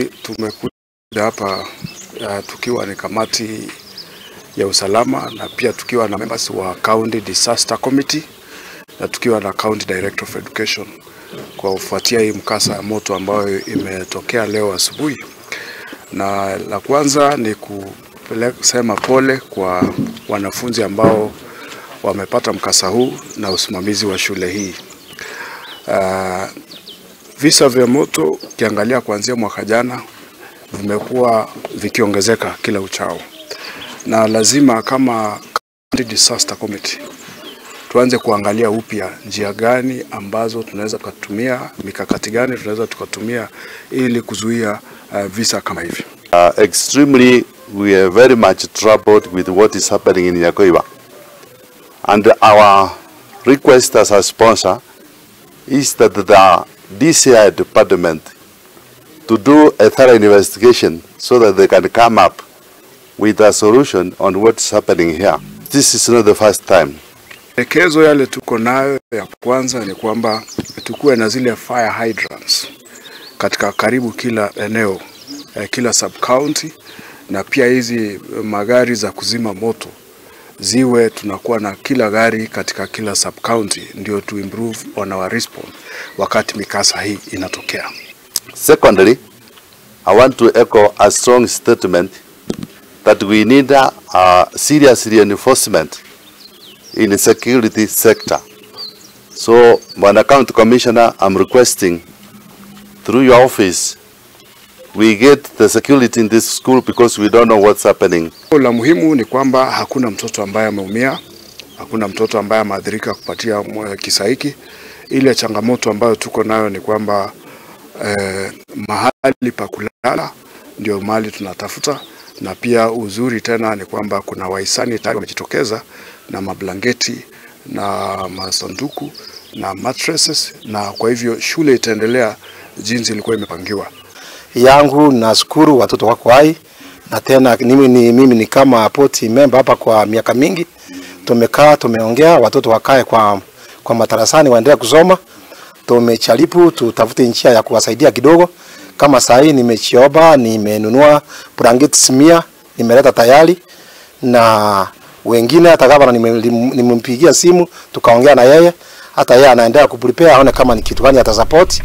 Tumekuja hapa tukiwa ni kamati ya usalama na pia tukiwa na members wa County Disaster Committee na tukiwa na County Director of Education kwa kufuatia hii mkasa ya moto ambayo imetokea leo asubuhi. Na la kwanza ni kusema pole kwa wanafunzi ambao wamepata mkasa huu na usimamizi wa shule hii. Visa vya moto ukiangalia kuanzia mwaka jana vimekuwa vikiongezeka kila uchao. Na lazima kama Disaster Committee tuanze kuangalia upya njia gani ambazo tunaweza kutumia, mikakati gani tunaweza tukatumia ili kuzuia visa kama hivi. Extremely, we are very much troubled with what is happening in Nyakoiba. And our request as a sponsor is that the DCI department to do a thorough investigation so that they can come up with a solution on what's happening here. This is not the first time. Maelekezo yale tuko nayo ya kwanza ni kwamba tukue na zile fire hydrants katika karibu kila eneo, kila sub county, na pia hizi magari za kuzima moto ziwe tunakuwa na kila gari katika kila sub county, ndio to improve on our response wakati mikasa hii inatokea. Secondly, I want to echo a strong statement that we need a serious reinforcement in the security sector. So, when County Commissioner, I'm requesting through your office, we get the security in this school because we don't know what's happening. La muhimu ni kwamba hakuna mtoto ambaye ameumia, hakuna mtoto ambaye ameathirika kupatia kisa hiki. Ile changamoto ambayo tuko nayo ni kwamba mahali pa kulala ndio mahali tunatafuta, na pia uzuri tena ni kwamba kuna wahisani tayari wamejitokeza na mablangeti na masanduku na mattresses, na kwa hivyo shule itaendelea jinsi ilikuwa imepangiwa. Yangu nashukuru watoto wako hai, na tena mimi ni kama poti member hapa kwa miaka mingi. Tumekaa tumeongea watoto wakae kwa madarasani waendelee kusoma. Tumechalipu tutafute njia ya kuwasaidia kidogo. Kama saa hii nimechioba, nimenunua blanketi 100 nimeleta tayari, na wengine hata kama nimempigia simu tukaongea na yeye, hata yeye anaendelea kuprepare aone kama ni kitu gani ata support.